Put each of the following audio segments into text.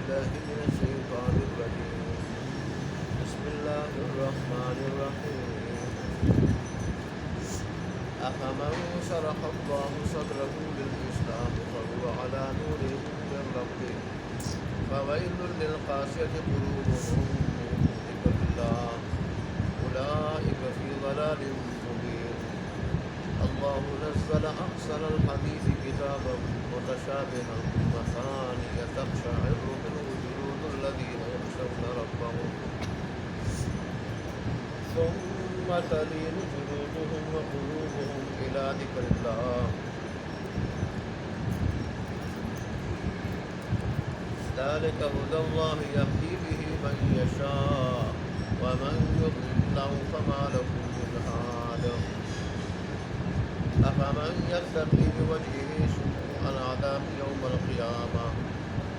بالله من الشيطان الرجيم. بسم الله الرحمن الرحيم. أفمن شرح الله صدره للإسلام فهو على نور من ربه فويل للقاسية قلوبهم من ذكر الله أولئك في ضلال مبين. الله نزل أحسن الحديث كتابا متشابها مثانية تقشعر منه جلود الذين يخشون ربهم ثم تلين جلودهم وقلوبهم إلى ذكر الله ذلك هدى الله يهدي به من يشاء ومن يضلل فما له من هاد. أفمن يتقي بوجهه سوء العذاب يوم القيامة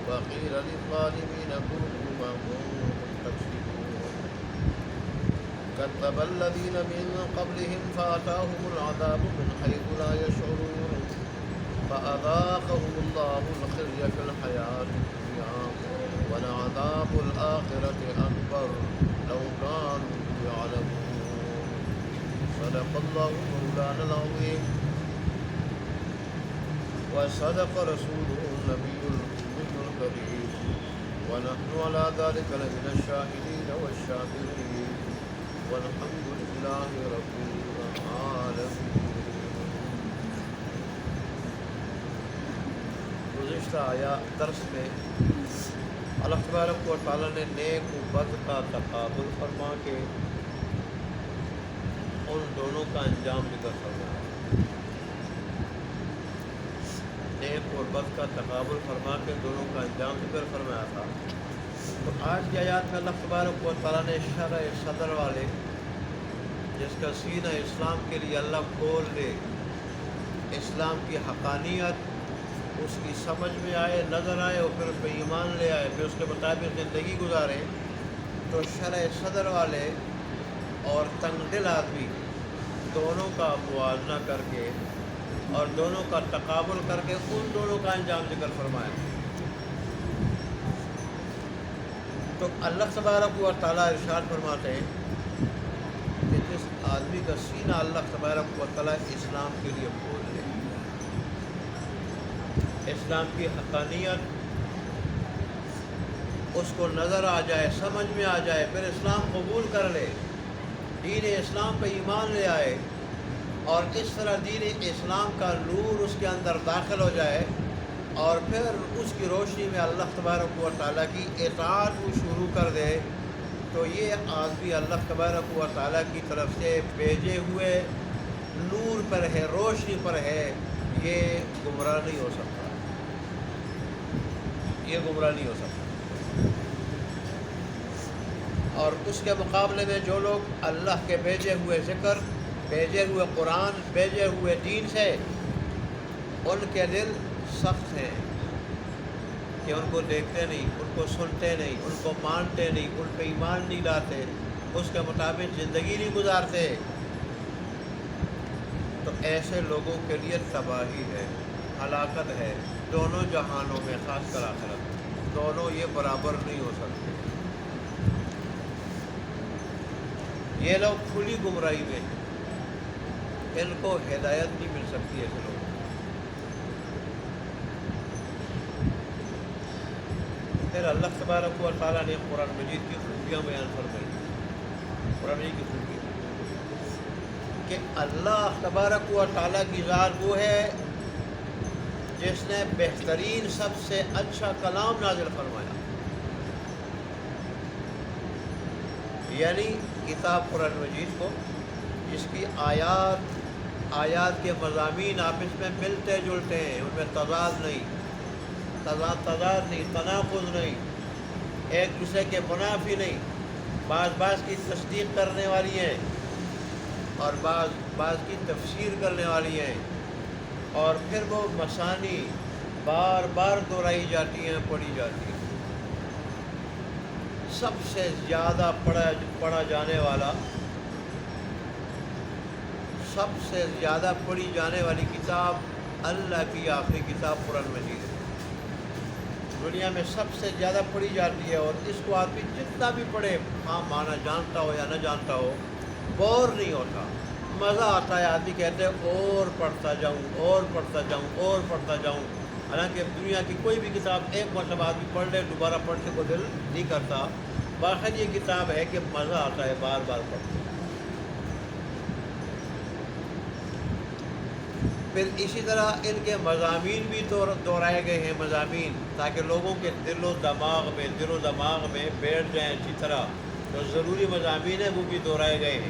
وقيل للظالمين كونوا ما كنتم تكسبون. كذب الذين من قبلهم فأتاهم العذاب من حيث لا يشعرون فأذاقهم الله الخزي في الحياة الدنيا ولعذاب الآخرة أكبر لو كانوا يعلمون. صدق الله مولانا العظيم وصدق رسوله النبي الأمي الكريم ونحن على ذلك لمن الشاهدين والشاكرين والحمد لله رب العالمين. گزشتہ درس میں اللہ تبارک و تعالیٰ نے نیک و بد کا تقابل فرما کے ان دونوں کا انجام ذکر فرمایا. نیک اور بد کا تقابل فرما کے دونوں کا انجام ذکر فرمایا تھا. تو آج کی آیات میں اللہ تبارک و تعالیٰ نے شرح صدر والے جس کا سینہ اسلام کے لیے اللہ کھول دے, اسلام کی حقانیت اس کی سمجھ میں آئے, نظر آئے اور پھر اس پہ ایمان لے آئے, پھر اس کے مطابق زندگی گزارے. تو شرح صدر والے اور تنگ دل آدمی دونوں کا موازنہ کر کے اور دونوں کا تقابل کر کے ان دونوں کا انجام ذکر فرمایا. تو اللہ تبارک و تعالیٰ ارشاد فرماتے ہیں کہ جس آدمی کا سینہ اللہ تبارک و تعالیٰ اسلام کے لیے کھول لے, اسلام کی حقانیت اس کو نظر آ جائے, سمجھ میں آ جائے, پھر اسلام قبول کر لے, دین اسلام پہ ایمان لے آئے اور اس طرح دین اسلام کا نور اس کے اندر داخل ہو جائے اور پھر اس کی روشنی میں اللہ تبارک و تعالیٰ کی اطاعت وہ شروع کر دے, تو یہ آدمی اللہ تبارک و تعالیٰ کی طرف سے بھیجے ہوئے نور پر ہے, روشنی پر ہے. یہ گمراہ نہیں ہو سکتا, یہ گمراہ نہیں ہو سکتا. اور اس کے مقابلے میں جو لوگ اللہ کے بھیجے ہوئے ذکر, بھیجے ہوئے قرآن, بھیجے ہوئے دین سے ان کے دل سخت ہیں کہ ان کو دیکھتے نہیں, ان کو سنتے نہیں, ان کو مانتے نہیں, ان پہ ایمان نہیں لاتے, اس کے مطابق زندگی نہیں گزارتے. تو ایسے لوگوں کے لیے تباہی ہے, ہلاکت ہے, دونوں جہانوں میں, خاص کر آخرت, دونوں یہ برابر نہیں ہو سکتے. یہ لوگ کھلی گمراہی میں ہیں, ان کو ہدایت نہیں مل سکتی ایسے لوگ. پھر اللہ تبارک و تعالیٰ نے قرآن مجید کی خوبیاں بیان فرمائی. قرآن مجید کی خوبی کہ اللہ تبارک و تعالیٰ کی ذات وہ ہے جس نے بہترین سب سے اچھا کلام نازل فرمایا, یعنی کتاب قرآن مجید کو, جس کی آیات کے مضامین آپس میں ملتے جلتے ہیں, ان میں تضاد نہیں, تناقض نہیں, ایک دوسرے کے منافی نہیں, بعض کی تصدیق کرنے والی ہیں اور بعض کی تفسیر کرنے والی ہیں, اور پھر وہ مسانی بار بار دہرائی جاتی ہیں, پڑھی جاتی ہیں. سب سے زیادہ پڑھا جانے والا, سب سے زیادہ پڑھی جانے والی کتاب اللہ کی آخری کتاب قرآن مجید ہے. دنیا میں سب سے زیادہ پڑھی جاتی ہے، اور اس کو آدمی جتنا بھی پڑھے، ہاں معنی جانتا ہو یا نہ جانتا ہو، بور نہیں ہوتا، مزہ آتا ہے۔ آدمی کہتے ہیں اور پڑھتا جاؤں اور پڑھتا جاؤں اور پڑھتا جاؤں، حالانکہ دنیا کی کوئی بھی کتاب ایک مرتبہ آدمی پڑھ لے دوبارہ پڑھنے کو دل نہیں کرتا۔ باقی یہ کتاب ہے کہ مزہ آتا ہے بار بار پڑھتے۔ پھر اسی طرح ان کے مضامین بھی دہرائے گئے ہیں، مضامین، تاکہ لوگوں کے دل و دماغ میں بیٹھ جائیں اچھی طرح۔ جو ضروری مضامین ہیں وہ بھی دہرائے گئے ہیں۔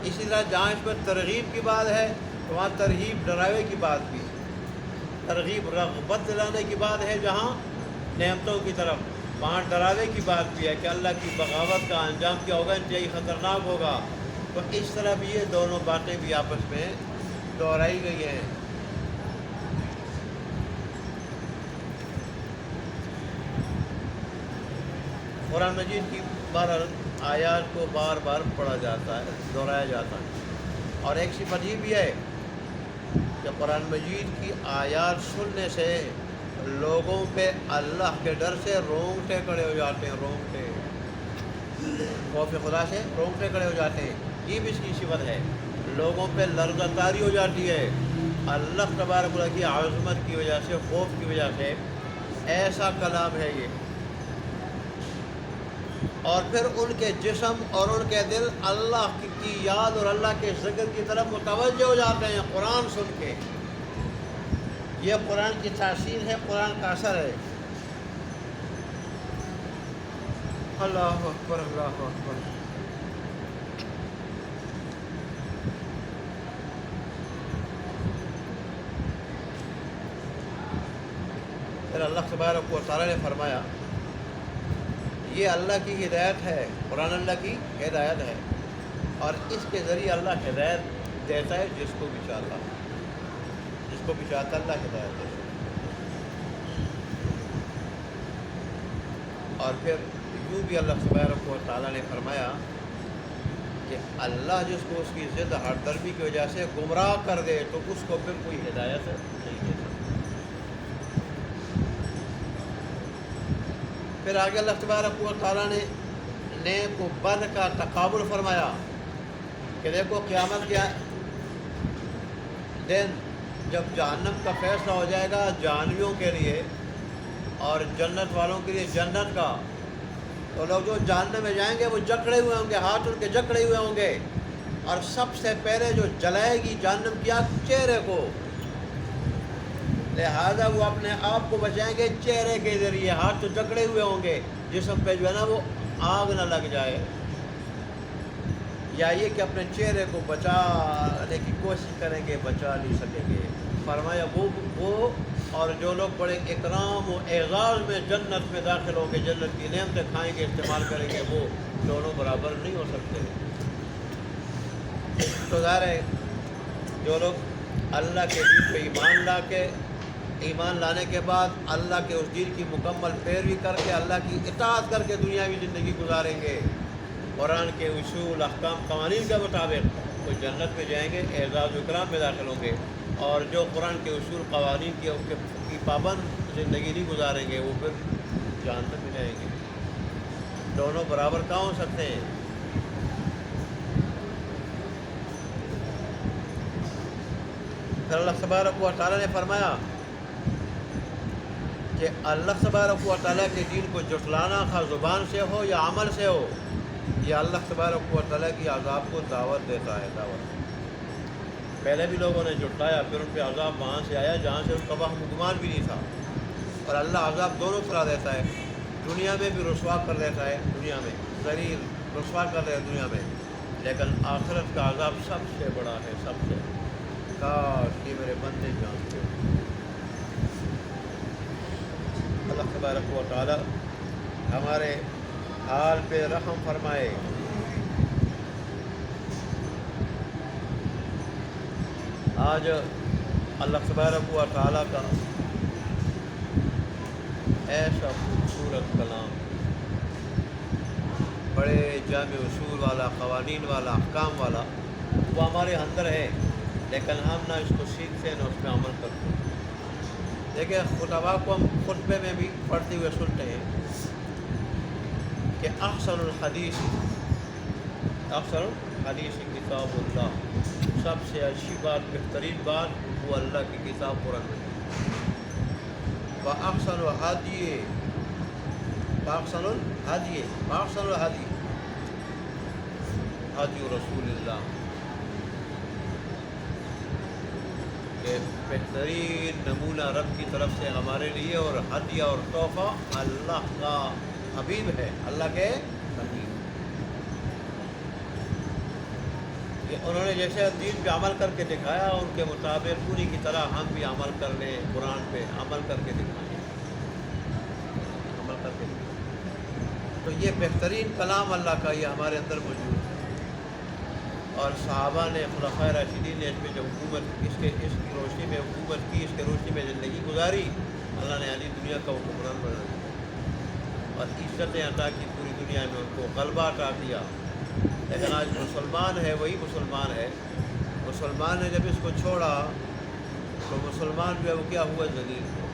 اسی طرح جہاں اس پر ترغیب کی بات ہے تو وہاں ترغیب ڈراوے کی بات بھی ہے، ترغیب رغبت دلانے کی بات ہے جہاں نعمتوں کی طرف، وہاں ڈراوے کی بات بھی ہے کہ اللہ کی بغاوت کا انجام کیا ہوگا، انتہائی خطرناک ہوگا۔ تو اس طرح بھی یہ دونوں باتیں بھی آپس میں دہرائی گئی ہیں۔ قرآن مجید کی آیات کو بار بار پڑھا جاتا ہے، دہرایا جاتا ہے۔ اور ایک صفت یہ بھی ہے کہ قرآن مجید کی آیات سننے سے لوگوں پہ اللہ کے ڈر سے رونگٹے کھڑے ہو جاتے ہیں، رونگٹے، خوف خدا سے رونگٹے کھڑے ہو جاتے ہیں۔ یہ بھی اس کی صفت ہے، لوگوں پہ لرزہ طاری ہو جاتی ہے اللہ تبارک و تعالیٰ کی عظمت کی وجہ سے، خوف کی وجہ سے۔ ایسا کلام ہے یہ، اور پھر ان کے جسم اور ان کے دل اللہ کی یاد اور اللہ کے ذکر کی طرف متوجہ ہو جاتے ہیں قرآن سن کے۔ یہ قرآن کی تاثیر ہے، قرآن کا اثر ہے۔ اللہ اکبر، اللہ اکبر۔ پھر اللہ تبارک و تعالیٰ نے فرمایا یہ اللہ کی ہدایت ہے، قرآن اللہ کی ہدایت ہے، اور اس کے ذریعے اللہ ہدایت دیتا ہے جس کو بھی چاہتا، جس کو بھی چاہتا اللہ ہدایت دیتا ہے۔ اور پھر یوں بھی اللہ تبارک و تعالیٰ نے فرمایا کہ اللہ جس کو اس کی ضد ہر درمی کی وجہ سے گمراہ کر دے تو اس کو پھر کوئی ہدایت نہیں دے سکتا۔ پھر آگے اللہ تبارک و تعالیٰ نے نیک و بد کا تقابل فرمایا کہ دیکھو قیامت کے دن جب جہنم کا فیصلہ ہو جائے گا جہنمیوں کے لیے اور جنت والوں کے لیے جنت کا، تو لوگ جو جہنم میں جائیں گے وہ جکڑے ہوئے ہوں گے، ہاتھ ان کے جکڑے ہوئے ہوں گے، اور سب سے پہلے جو جلائے گی جہنم کی آگ چہرے کو، لہذا وہ اپنے آپ کو بچائیں گے چہرے کے ذریعے، ہاتھ تو جکڑے ہوئے ہوں گے، جسم پہ جو ہے نا وہ آگ نہ لگ جائے، یا یہ کہ اپنے چہرے کو بچانے کی کوشش کریں گے، بچا نہیں سکیں گے۔ فرمایا وہ اور جو لوگ بڑے اکرام و اعزاز میں جنت میں داخل ہوں گے، جنت کی نعمتیں کھائیں گے، استعمال کریں گے، وہ دونوں برابر نہیں ہو سکتے۔ تو ظاہر ہے جو لوگ اللہ کے دین پہ ایمان لانے کے بعد اللہ کے اس دین کی مکمل پیروی کر کے اللہ کی اطاعت کر کے دنیاوی زندگی گزاریں گے، قرآن کے اصول احکام قوانین کے مطابق، وہ جنت میں جائیں گے، اعزاز و اکرام میں داخل ہوں گے، اور جو قرآن کے اصول قوانین کی پابند زندگی نہیں گزاریں گے وہ پھر جہنم میں جائیں گے۔ دونوں برابر کہاں ہو سکتے ہیں؟ پھر اللہ تبارک و تعالیٰ نے فرمایا کہ اللہ تبارک و تعالیٰ کے دین کو جھٹلانا خواہ زبان سے ہو یا عمل سے ہو، یہ اللہ تبارک و تعالیٰ کی عذاب کو دعوت دیتا ہے، دعوت۔ پہلے بھی لوگوں نے جھٹلایا، پھر ان پہ عذاب وہاں سے آیا جہاں سے ان کا وہم گمان بھی نہیں تھا، اور اللہ عذاب دونوں طرح دیتا ہے، دنیا میں بھی رسوا کر دیتا ہے، دنیا میں ذلیل رسوا کر دیتا ہے دنیا میں، لیکن آخرت کا عذاب سب سے بڑا ہے، سب سے۔ کاش یہ میرے بندے جانتے ہو۔ اللہ تبارک و تعالی ہمارے حال پہ رحم فرمائے۔ آج اللہ تبارک و تعالی کا ایسا خوبصورت کلام، بڑے جامع اصول والا، قوانین والا، احکام والا، وہ ہمارے اندر ہے، لیکن ہم نہ اس کو سیکھتے نہ اس پہ عمل کرتے۔ دیکھیں خطبہ کو ہم خطبے میں بھی پڑھتے ہوئے سنتے ہیں کہ احسن الحدیث کتاب اللہ، سب سے اچھی بات، بہترین بات وہ اللہ کی کتاب قرآن میں۔ وَأَحْسَنُ الْهَدْيِ ہدی رسول اللہ، کہ بہترین نمونہ رب کی طرف سے ہمارے لیے اور ہدیہ اور تحفہ اللہ کا حبیب ہے، اللہ کے حبیب۔ کہ انہوں نے جیسے دین پہ عمل کر کے دکھایا، ان کے مطابق پوری کی طرح ہم بھی عمل کر لیں، قرآن پہ عمل کر کے دکھائیں، عمل کر کے دکھائیں۔ تو یہ بہترین کلام اللہ کا یہ ہمارے اندر موجود ہے، اور صحابہ نے، خلفائے راشدین نے اس پہ جو حکومت، اس کی روشنی میں حکومت کی، اس کے روشنی میں زندگی گزاری، اللہ نے علی دنیا کا حکمران بنا دیا اور عزتیں عطا کی پوری دنیا میں، ان کو غلبہ عطا کیا۔ لیکن آج مسلمان ہے وہی مسلمان ہے، مسلمان نے جب اس کو چھوڑا تو مسلمان جو ہے وہ کیا ہوا؟ ذلیل ہوا،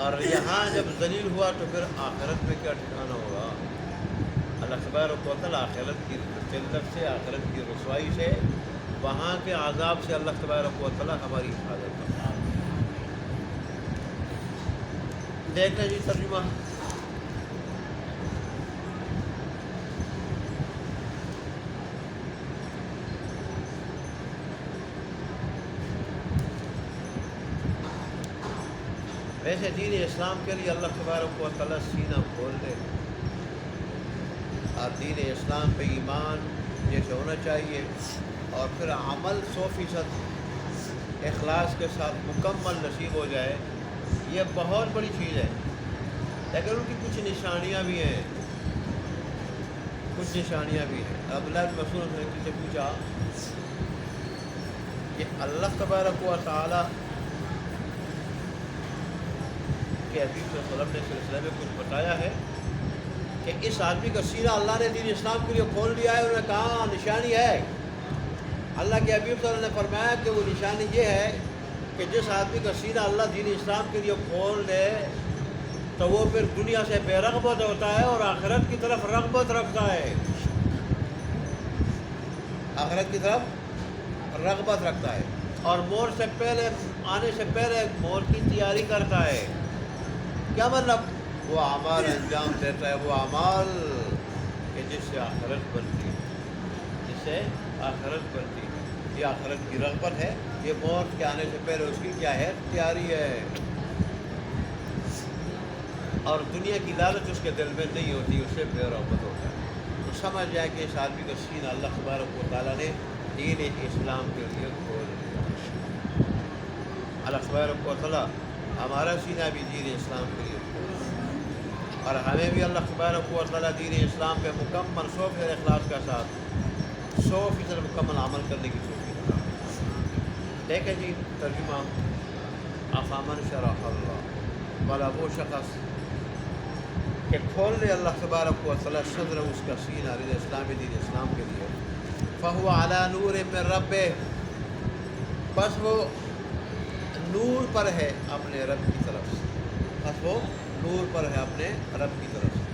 اور یہاں جب ذلیل ہوا تو پھر آخرت میں کیا ٹھکانا ہوگا؟ اللہ تبارک و تعالیٰ آخرت کی ذلت سے، آخرت کی رسوائی سے، وہاں کے عذاب سے اللہ تبارک و تعالیٰ ہماری حفاظت کرتا ہے۔ دیکھ لیں جی ترجمہ۔ ویسے دین اسلام کے لیے اللہ تبارک و تعالیٰ سینہ کھول دے، اور دین اسلام پہ ایمان جیسے ہونا چاہیے، اور پھر عمل 100% اخلاص کے ساتھ مکمل نصیب ہو جائے، یہ بہت بڑی چیز ہے۔ لیکن ان کی کچھ نشانیاں بھی ہیں، عبداللہ بن مسعود نے کسی سے پوچھا کہ اللہ تبارک و تعالیٰ کہ حبیب صلی اللہ علیہ وسلم نے سلسلے میں کچھ بتایا ہے کہ اس آدمی کا سینہ اللہ نے دین اسلام کے لیے کھول دیا ہے؟ انہوں نے کہا نشانی ہے۔ اللہ کے حبیب صلی اللہ علیہ وسلم نے فرمایا کہ وہ نشانی یہ ہے کہ جس آدمی کا سینہ اللہ دین اسلام کے لیے کھول دے تو وہ پھر دنیا سے بے رغبت ہوتا ہے اور آخرت کی طرف رغبت رکھتا ہے، آخرت کی طرف رغبت رکھتا ہے، اور موت سے پہلے، آنے سے پہلے موت کی تیاری کرتا ہے۔ کیا مطلب؟ وہ اعمال انجام دیتا ہے، وہ اعمال کہ جس سے آخرت بنتی ہے، جس سے آخرت بنتی ہے۔ یہ آخرت کی رغبت ہے، یہ موت کے آنے سے پہلے اس کی کیا ہے؟ تیاری ہے۔ اور دنیا کی لالچ اس کے دل میں نہیں ہوتی، اس سے بے رغبت ہوتا ہے۔ تو سمجھ جائے کہ اس آدمی کا سینہ اللہ تبارک و تعالیٰ نے دین اسلام کے لیے کھول دیا۔ اللہ تبارک و تعالیٰ ہمارا سینہ بھی دین اسلام کے لیے کھول دیا، اور ہمیں بھی اللہ تبارک و تعالیٰ دین اسلام پہ مکمل 100% اخلاص کے ساتھ 100% مکمل عمل کرنے کی توفیق عطا فرمائے۔ دیکھیں جی ترجمہ۔ افامن شرح اللہ، والا وہ شخص کہ کھول لے اللہ تبارک و تعالیٰ صدر اس کا سینہ دین اسلام کے لیے، فہو علی نور من ربہ، بس وہ نور پر ہے اپنے رب کی طرف سے، بس وہ نور پر ہے اپنے رب کی طرف سے۔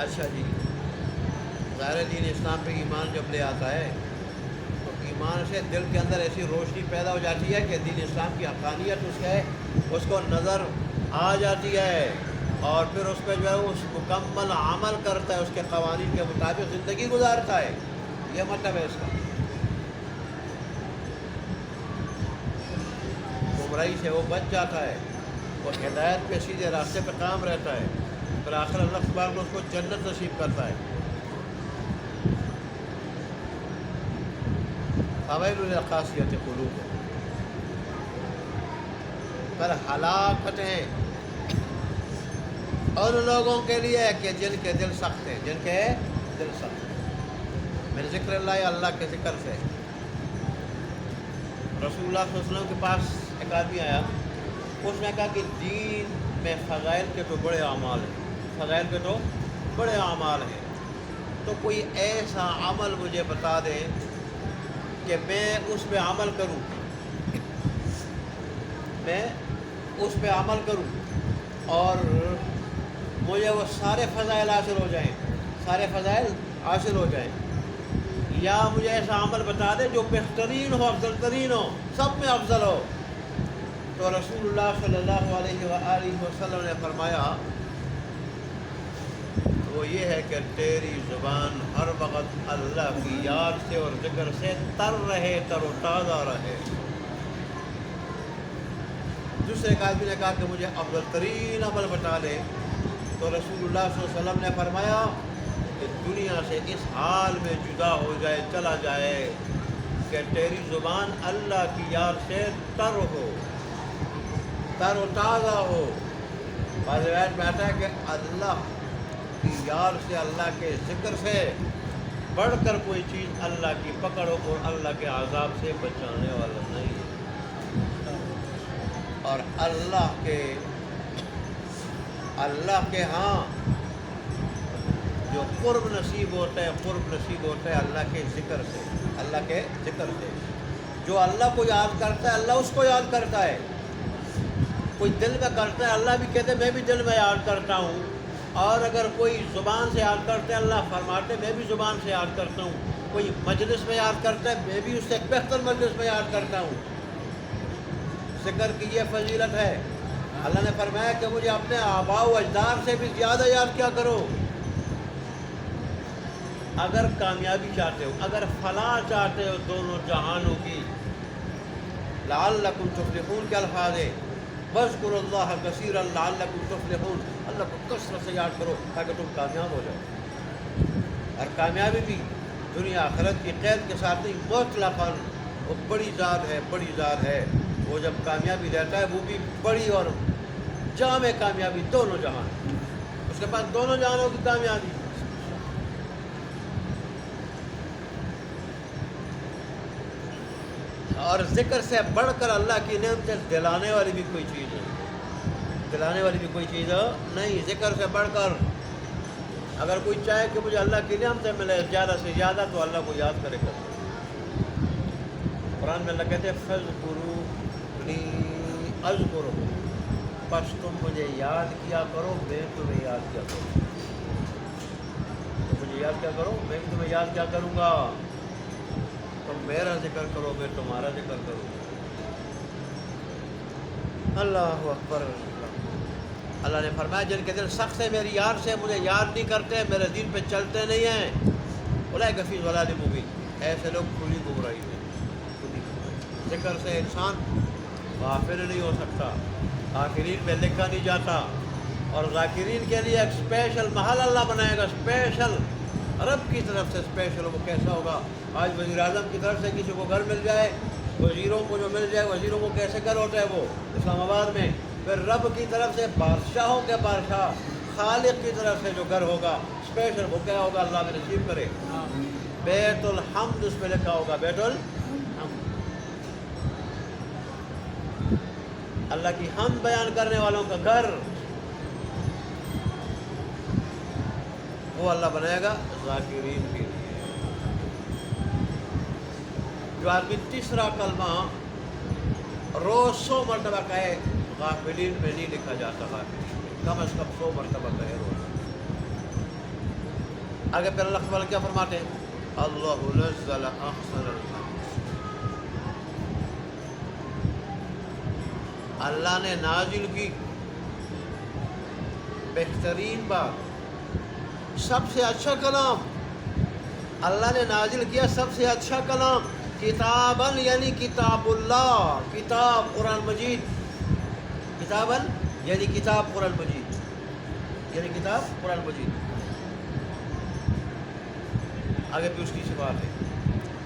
اچھا جی، ظاہر دین اسلام پہ ایمان جب لے آتا ہے تو ایمان سے دل کے اندر ایسی روشنی پیدا ہو جاتی ہے کہ دین اسلام کی حقانیت اس کو نظر آ جاتی ہے، اور پھر اس پہ جو ہے اس مکمل عمل کرتا ہے، اس کے قوانین کے مطابق زندگی گزارتا ہے۔ یہ مطلب ہے اس کا۔ گمراہی سے وہ بچ جاتا ہے، وہ ہدایت پہ سیدھے راستے پہ قائم رہتا ہے، پھر آخر اللہ تبارک اس کو جنت نصیب کرتا ہے۔ فویل للقاسیۃ قلوبہم، پر ہلاکت ہے ان لوگوں کے لیے کہ جن کے دل سخت ہیں، جن کے دل سخت ہیں من ذکر اللہ، اللہ کے ذکر سے۔ رسول اللہ صلی اللہ علیہ وسلم کے پاس ایک آدمی آیا، اس نے کہا کہ دین میں فضائل کے تو بڑے اعمال ہیں، فضائل کے تو بڑے اعمال ہیں، تو کوئی ایسا عمل مجھے بتا دیں کہ میں اس پہ عمل کروں میں اس پہ عمل کروں اور مجھے وہ سارے فضائل حاصل ہو جائیں، سارے فضائل حاصل ہو جائیں، یا مجھے ایسا عمل بتا دے جو بہترین ہو، افضل ترین ہو، سب میں افضل ہو۔ تو رسول اللہ صلی اللہ علیہ وآلہ وسلم نے فرمایا وہ یہ ہے کہ تیری زبان ہر وقت اللہ کی یاد سے اور ذکر سے تر رہے، تر و تازہ رہے۔ دوسرے ایک آدمی نے کہا کہ مجھے افضل ترین عمل بتا دے، تو رسول اللہ صلی اللہ علیہ وسلم نے فرمایا کہ دنیا سے اس حال میں جدا ہو جائے، چلا جائے کہ تیری زبان اللہ کی یاد سے تر ہو، تر و تازہ ہو۔ بعض روایت میں آتا ہے کہ اللہ کی یاد سے، اللہ کے ذکر سے بڑھ کر کوئی چیز اللہ کی پکڑ ہو اور اللہ کے عذاب سے بچانے والا نہیں ہے۔ اور اللہ کے ہاں جو قرب نصیب ہوتا ہے، قرب نصیب ہوتا ہے اللہ کے ذکر سے، اللہ کے ذکر سے۔ جو اللہ کو یاد کرتا ہے اللہ اس کو یاد کرتا ہے۔ کوئی دل میں کرتا ہے اللہ بھی کہتے ہیں میں بھی دل میں یاد کرتا ہوں، اور اگر کوئی زبان سے یاد کرتا ہے اللہ فرماتے ہیں میں بھی زبان سے یاد کرتا ہوں۔ کوئی مجلس میں یاد کرتا ہے میں بھی اس سے بہتر مجلس میں یاد کرتا ہوں۔ ذکر کی یہ فضیلت ہے۔ اللہ نے فرمایا کہ مجھے اپنے آباء و اجداد سے بھی زیادہ یاد کیا کرو۔ اگر کامیابی چاہتے ہو، اگر فلاح چاہتے ہو دونوں جہانوں کی، لعلکم تفلحون کے الفاظ ہے، واذکروا اللہ کثیرا لعلکم تفلحون، اللہ کو کثرت سے یاد کرو تاکہ تم کامیاب ہو جاؤ۔ اور کامیابی بھی دنیا آخرت کی قید کے ساتھ نہیں، مطلقاً وہ بڑی ذات ہے، بڑی ذات ہے۔ وہ جب کامیابی لیتا ہے وہ بھی بڑی اور جامع کامیابی، دونوں جہان، اس کے پاس دونوں جہانوں کی کامیابی۔ اور ذکر سے بڑھ کر اللہ کی نعمتیں دلانے والی بھی کوئی چیز نہیں، دلانے والی بھی کوئی چیز نہیں۔ ذکر سے بڑھ کر اگر کوئی چاہے کہ مجھے اللہ کی نعمتیں ملے زیادہ سے زیادہ تو اللہ کو یاد کرے گا۔ قرآن میں اللہ کہتے ہیں فَاذْكُرُونِی أَذْكُرْكُم، بس تم مجھے یاد کیا کرو میں تمہیں یاد کیا کروں، تم مجھے یاد کیا کرو میں بھی تمہیں یاد کیا کروں گا۔ تم میرا ذکر کرو میں تمہارا ذکر کروں۔ اللہ اکبر۔ اللہ نے فرمایا جن کے دل سخت ہے میری یاد سے، مجھے یاد نہیں کرتے، میرے دین پہ چلتے نہیں ہیں، اولئک فی ضلال مبین، ایسے لوگ کھلی گمراہی میں۔ ذکر سے انسان غافل نہیں ہو سکتا، غافلین میں لکھا نہیں جاتا۔ اور ذاکرین کے لیے ایک اسپیشل محل اللہ بنائے گا، اسپیشل رب کی طرف سے اسپیشل۔ وہ کیسا ہوگا؟ آج وزیر اعظم کی طرف سے کسی کو گھر مل جائے، وزیروں کو جو مل جائے، وزیروں کو کیسے گھر ہوتا ہے وہ اسلام آباد میں، پھر رب کی طرف سے بادشاہوں کے بادشاہ خالق کی طرف سے جو گھر ہوگا اسپیشل، وہ کیا ہوگا؟ اللہ میں نصیب کرے۔ بیت الحمد اس پہ لکھا ہوگا، بیت الحمد، اللہ کی حمد بیان کرنے والوں کا گھر، وہ اللہ بنائے گا ذاکرین کے لیے۔ جو آدمی تیسرا کلمہ روز 100 مرتبہ کہے، غافلین میں نہیں لکھا جاتا، غافلین میں کم از کم 100 مرتبہ کہے روز۔ آگے پھر اللہ تعالیٰ کیا فرماتے ہیں؟ اللہ نزل احسن الحدیث، اللہ نے نازل کی بہترین بات، سب سے اچھا کلام اللہ نے نازل کیا، سب سے اچھا کلام، کتاباً یعنی کتاب اللہ، کتاب قرآن مجید، کتاباً یعنی کتاب قرآن مجید، یعنی کتاب قرآن مجید۔ آگے بھی اس کی صفات ہے۔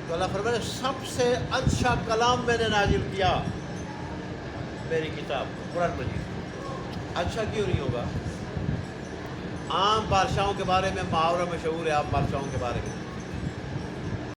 تو اللہ فرماتے ہیں سب سے اچھا کلام میں نے نازل کیا، میری کتاب قرآن مجید۔ اچھا کیوں نہیں ہوگا؟ عام بادشاہوں کے بارے میں محاورہ مشہور ہے، عام بادشاہوں کے بارے میں